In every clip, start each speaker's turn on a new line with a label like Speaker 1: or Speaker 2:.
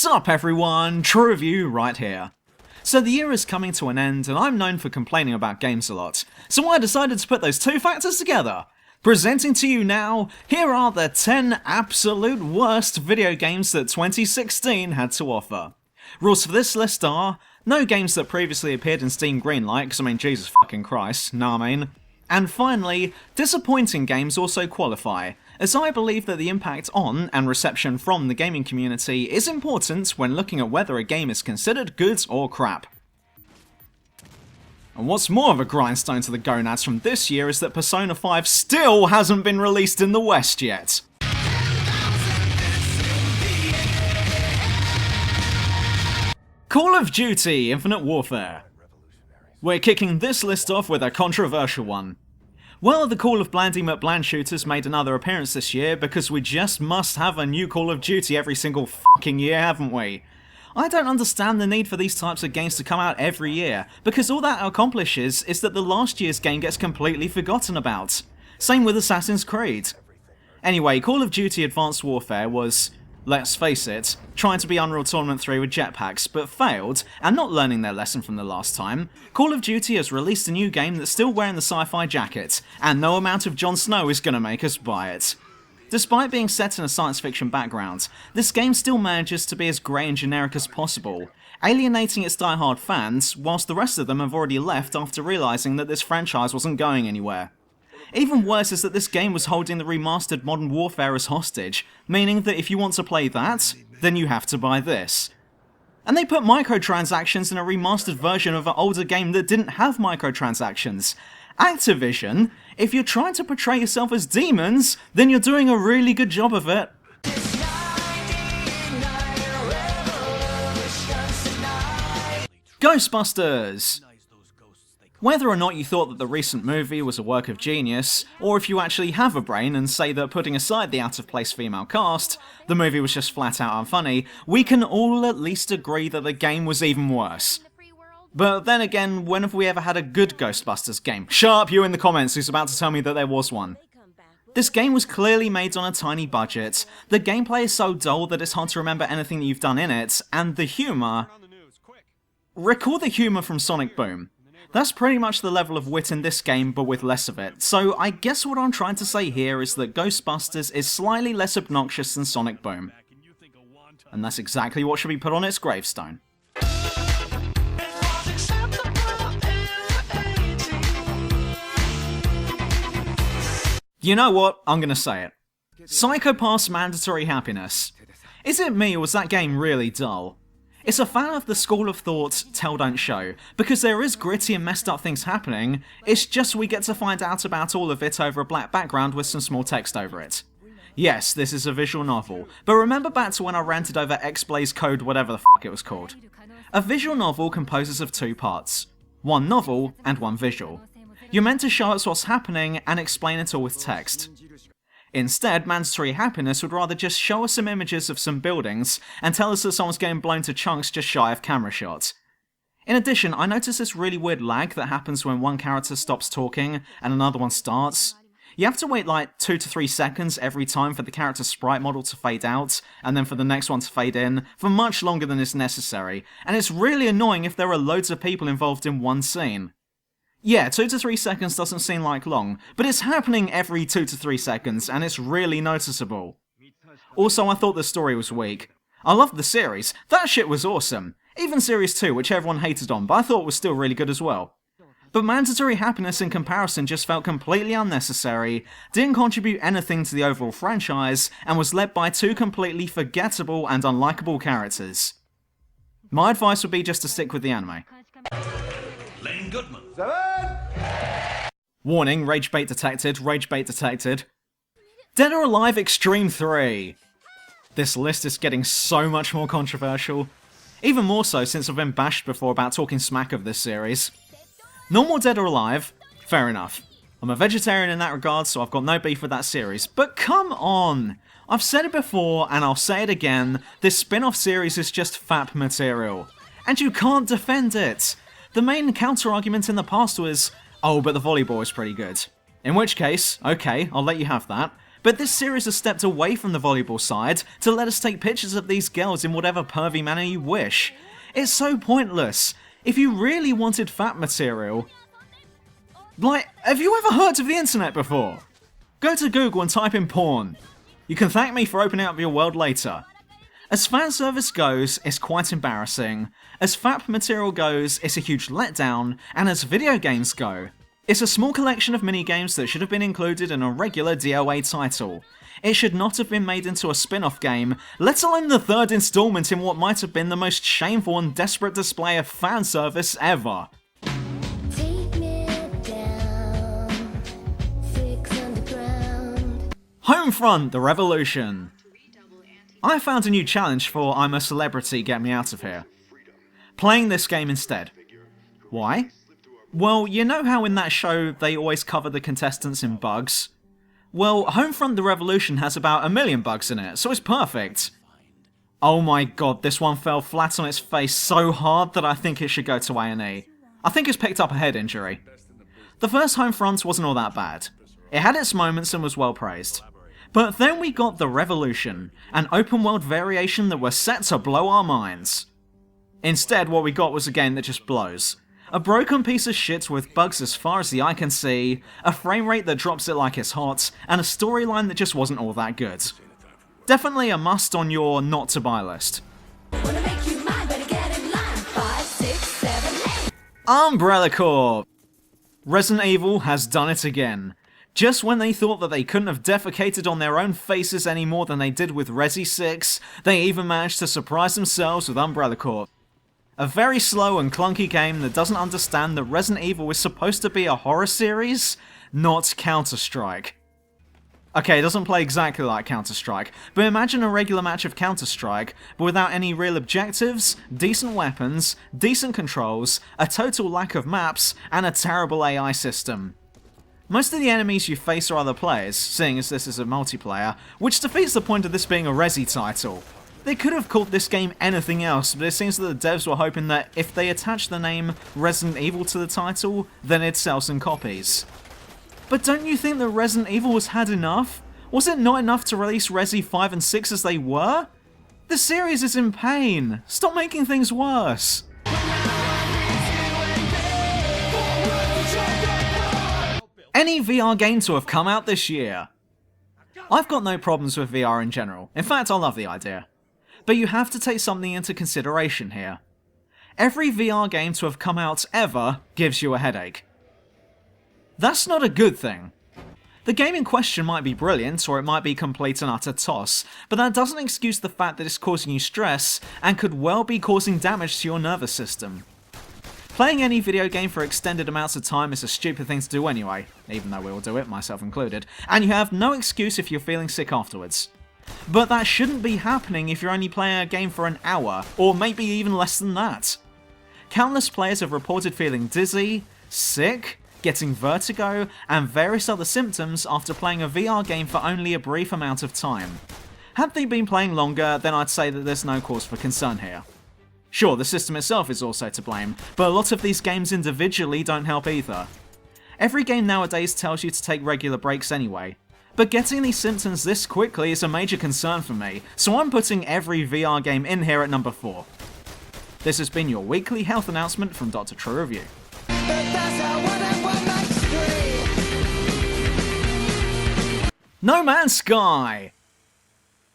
Speaker 1: Sup everyone, True Review right here. So the year is coming to an end and I'm known for complaining about games a lot, so I decided to put those two factors together. Presenting to you now, here are the 10 absolute worst video games that 2016 had to offer. Rules for this list are, no games that previously appeared in Steam Greenlight, because I mean Jesus fucking Christ, nah I mean. And finally, disappointing games also qualify, as I believe that the impact on and reception from the gaming community is important when looking at whether a game is considered good or crap. And what's more of a grindstone to the gonads from this year is that Persona 5 still hasn't been released in the West yet. Call of Duty Infinite Warfare. We're kicking this list off with a controversial one. Well, the Call of Blandy McBland shooters made another appearance this year because we just must have a new Call of Duty every single fucking year, haven't we? I don't understand the need for these types of games to come out every year, because all that accomplishes is that the last year's game gets completely forgotten about. Same with Assassin's Creed. Anyway, Call of Duty Advanced Warfare was, let's face it, trying to be Unreal Tournament 3 with jetpacks, but failed, and not learning their lesson from the last time. Call of Duty has released a new game that's still wearing the sci-fi jacket, and no amount of Jon Snow is gonna make us buy it. Despite being set in a science fiction background, this game still manages to be as grey and generic as possible, alienating its die-hard fans, whilst the rest of them have already left after realising that this franchise wasn't going anywhere. Even worse is that this game was holding the remastered Modern Warfare as hostage, meaning that if you want to play that, then you have to buy this. And they put microtransactions in a remastered version of an older game that didn't have microtransactions. Activision, if you're trying to portray yourself as demons, then you're doing a really good job of it. Ghostbusters! Whether or not you thought that the recent movie was a work of genius, or if you actually have a brain and say that putting aside the out-of-place female cast, the movie was just flat out unfunny, we can all at least agree that the game was even worse. But then again, when have we ever had a good Ghostbusters game? Shut up you in the comments who's about to tell me that there was one. This game was clearly made on a tiny budget, the gameplay is so dull that it's hard to remember anything that you've done in it, and the humour... Recall the humour from Sonic Boom. That's pretty much the level of wit in this game, but with less of it. So I guess what I'm trying to say here is that Ghostbusters is slightly less obnoxious than Sonic Boom. And that's exactly what should be put on its gravestone. You know what? I'm gonna say it. Psycho-Pass Mandatory Happiness. Is it me or was that game really dull? It's a fan of the school of thought, tell don't show, because there is gritty and messed up things happening, it's just we get to find out about all of it over a black background with some small text over it. Yes, this is a visual novel, but remember back to when I ranted over X-Blaze Code whatever the fuck it was called. A visual novel composes of two parts. One novel and one visual. You're meant to show us what's happening and explain it all with text. Instead, Mandatory Happiness would rather just show us some images of some buildings and tell us that someone's getting blown to chunks just shy of camera shots. In addition, I noticed this really weird lag that happens when one character stops talking and another one starts. You have to wait like 2 to 3 seconds every time for the character's sprite model to fade out, and then for the next one to fade in, for much longer than is necessary, and it's really annoying if there are loads of people involved in one scene. Yeah, 2 to 3 seconds doesn't seem like long, but it's happening every 2 to 3 seconds, and it's really noticeable. Also, I thought the story was weak. I loved the series, that shit was awesome. Even Series 2, which everyone hated on, but I thought was still really good as well. But Mandatory Happiness in comparison just felt completely unnecessary, didn't contribute anything to the overall franchise, and was led by two completely forgettable and unlikable characters. My advice would be just to stick with the anime.
Speaker 2: Lane Goodman.
Speaker 1: Warning, rage bait detected, rage bait detected. Dead or Alive Xtreme 3. This list is getting so much more controversial. Even more so since I've been bashed before about talking smack of this series. Normal Dead or Alive, fair enough. I'm a vegetarian in that regard, so I've got no beef with that series, but come on! I've said it before, and I'll say it again, this spin-off series is just FAP material. And you can't defend it! The main counter-argument in the past was, oh, but the volleyball is pretty good. In which case, okay, I'll let you have that. But this series has stepped away from the volleyball side to let us take pictures of these girls in whatever pervy manner you wish. It's so pointless. If you really wanted fat material... Like, have you ever heard of the internet before? Go to Google and type in porn. You can thank me for opening up your world later. As fan service goes, it's quite embarrassing. As fap material goes, it's a huge letdown. And as video games go, it's a small collection of minigames that should have been included in a regular DOA title. It should not have been made into a spin-off game, let alone the third installment in what might have been the most shameful and desperate display of fan service ever. Homefront, the revolution. I found a new challenge for I'm a Celebrity, Get Me Out of Here. Playing this game instead. Why? Well, you know how in that show they always cover the contestants in bugs? Well, Homefront the Revolution has about 1 million bugs in it, so it's perfect. Oh my god, this one fell flat on its face so hard that I think it should go to A&E. I think it's picked up a head injury. The first Homefront wasn't all that bad. It had its moments and was well praised. But then we got the Revolution, an open world variation that was set to blow our minds. Instead, what we got was a game that just blows. A broken piece of shit with bugs as far as the eye can see, a frame rate that drops it like it's hot, and a storyline that just wasn't all that good. Definitely a must on your not to buy list. Umbrella Corp! Resident Evil has done it again. Just when they thought that they couldn't have defecated on their own faces any more than they did with Resi 6, they even managed to surprise themselves with Umbrella Corp. A very slow and clunky game that doesn't understand that Resident Evil is supposed to be a horror series, not Counter-Strike. Okay, it doesn't play exactly like Counter-Strike, but imagine a regular match of Counter-Strike, but without any real objectives, decent weapons, decent controls, a total lack of maps, and a terrible AI system. Most of the enemies you face are other players, seeing as this is a multiplayer, which defeats the point of this being a Resi title. They could have called this game anything else, but it seems that the devs were hoping that if they attached the name Resident Evil to the title, then it'd sell some copies. But don't you think that Resident Evil has had enough? Was it not enough to release Resi 5 and 6 as they were? The series is in pain. Stop making things worse. Any VR game to have come out this year? I've got no problems with VR in general. In fact, I love the idea. But you have to take something into consideration here. Every VR game to have come out ever gives you a headache. That's not a good thing. The game in question might be brilliant, or it might be complete and utter toss, but that doesn't excuse the fact that it's causing you stress, and could well be causing damage to your nervous system. Playing any video game for extended amounts of time is a stupid thing to do anyway, even though we all do it, myself included, and you have no excuse if you're feeling sick afterwards. But that shouldn't be happening if you're only playing a game for an hour, or maybe even less than that. Countless players have reported feeling dizzy, sick, getting vertigo, and various other symptoms after playing a VR game for only a brief amount of time. Had they been playing longer, then I'd say that there's no cause for concern here. Sure, the system itself is also to blame, but a lot of these games individually don't help either. Every game nowadays tells you to take regular breaks anyway, but getting these symptoms this quickly is a major concern for me, so I'm putting every VR game in here at number 4. This has been your weekly health announcement from Dr. Trey Review. No Man's Sky!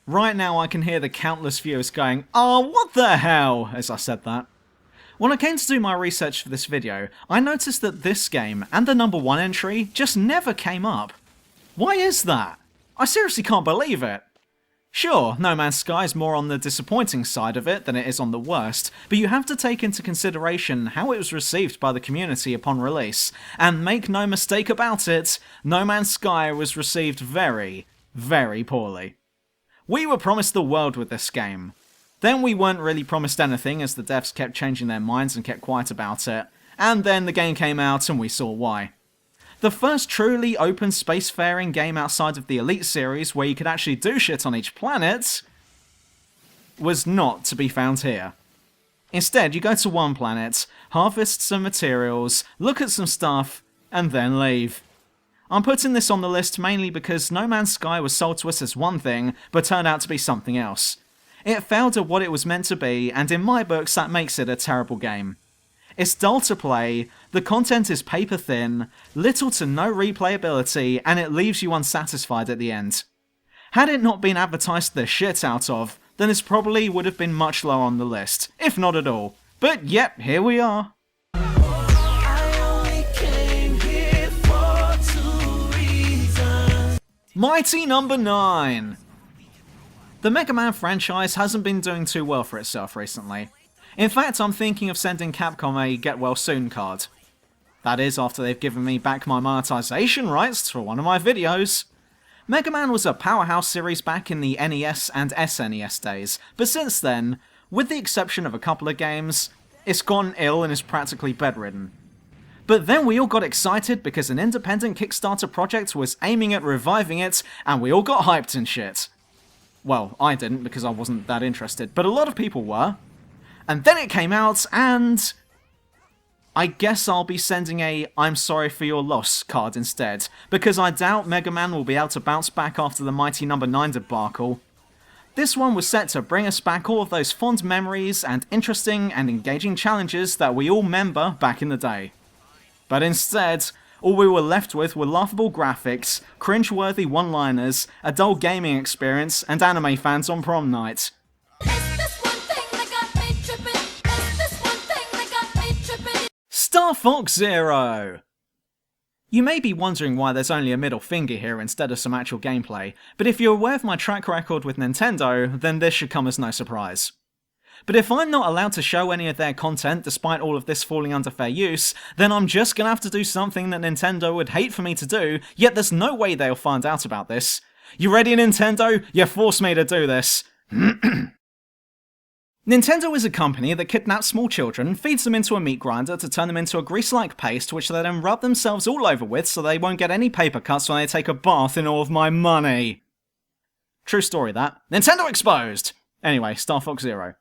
Speaker 1: Right now I can hear the countless viewers going, "Oh, what the hell," as I said that. When I came to do my research for this video, I noticed that this game, and the number 1 entry, just never came up. Why is that? I seriously can't believe it. Sure, No Man's Sky is more on the disappointing side of it than it is on the worst, but you have to take into consideration how it was received by the community upon release, and make no mistake about it, No Man's Sky was received very, very poorly. We were promised the world with this game. Then we weren't really promised anything as the devs kept changing their minds and kept quiet about it, and then the game came out and we saw why. The first truly open spacefaring game outside of the Elite series where you could actually do shit on each planet was not to be found here. Instead, you go to one planet, harvest some materials, look at some stuff, and then leave. I'm putting this on the list mainly because No Man's Sky was sold to us as one thing, but turned out to be something else. It failed at what it was meant to be, and in my books that makes it a terrible game. It's dull to play, the content is paper thin, little to no replayability, and it leaves you unsatisfied at the end. Had it not been advertised the shit out of, then this probably would have been much lower on the list, if not at all. But yep, here we are. Mighty number 9! The Mega Man franchise hasn't been doing too well for itself recently. In fact, I'm thinking of sending Capcom a get well soon card. That is, after they've given me back my monetization rights for one of my videos. Mega Man was a powerhouse series back in the NES and SNES days, but since then, with the exception of a couple of games, it's gone ill and is practically bedridden. But then we all got excited because an independent Kickstarter project was aiming at reviving it, and we all got hyped and shit. Well, I didn't because I wasn't that interested, but a lot of people were. And then it came out, and I guess I'll be sending a I'm sorry for your loss card instead, because I doubt Mega Man will be able to bounce back after the Mighty number 9 debacle. This one was set to bring us back all of those fond memories and interesting and engaging challenges that we all remember back in the day. But instead, all we were left with were laughable graphics, cringe-worthy one-liners, a dull gaming experience, and anime fans on prom night. Star Fox Zero! You may be wondering why there's only a middle finger here instead of some actual gameplay, but if you're aware of my track record with Nintendo, then this should come as no surprise. But if I'm not allowed to show any of their content despite all of this falling under fair use, then I'm just gonna have to do something that Nintendo would hate for me to do, yet there's no way they'll find out about this. You ready, Nintendo? You forced me to do this. Nintendo is a company that kidnaps small children, feeds them into a meat grinder to turn them into a grease-like paste which they then rub themselves all over with so they won't get any paper cuts when they take a bath in all of my money. True story that. Nintendo exposed! Anyway, Star Fox Zero.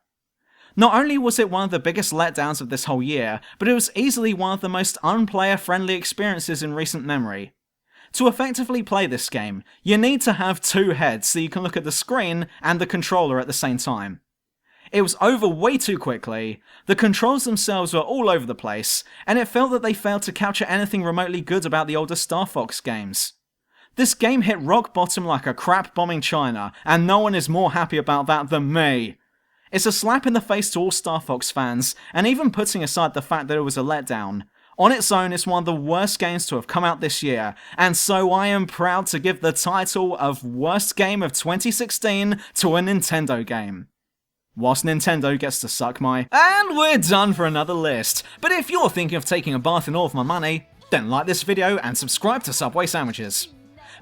Speaker 1: Not only was it one of the biggest letdowns of this whole year, but it was easily one of the most unplayer-friendly experiences in recent memory. To effectively play this game, you need to have two heads so you can look at the screen and the controller at the same time. It was over way too quickly, the controls themselves were all over the place, and it felt that they failed to capture anything remotely good about the older Star Fox games. This game hit rock bottom like a crap bombing China, and no one is more happy about that than me. It's a slap in the face to all Star Fox fans, and even putting aside the fact that it was a letdown, on its own it's one of the worst games to have come out this year, and so I am proud to give the title of Worst Game of 2016 to a Nintendo game. Whilst Nintendo gets to suck my... And we're done for another list, but if you're thinking of taking a bath in all of my money, then like this video and subscribe to Subway Sandwiches.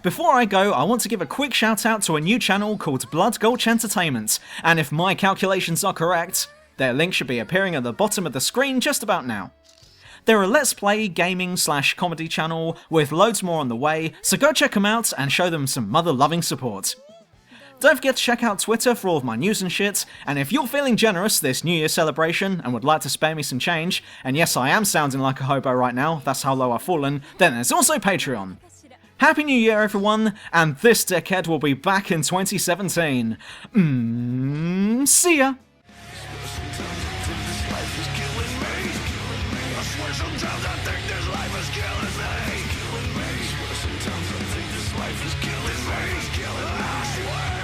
Speaker 1: Before I go, I want to give a quick shout out to a new channel called Blood Gulch Entertainment, and if my calculations are correct, their link should be appearing at the bottom of the screen just about now. They're a Let's Play gaming/comedy channel with loads more on the way, so go check them out and show them some mother-loving support. Don't forget to check out Twitter for all of my news and shit, and if you're feeling generous this New Year celebration and would like to spare me some change, and yes I am sounding like a hobo right now, that's how low I've fallen, then there's also Patreon. Happy New Year everyone, and this dickhead will be back in 2017. See ya!
Speaker 2: Sometimes I think this life is killing me. I swear.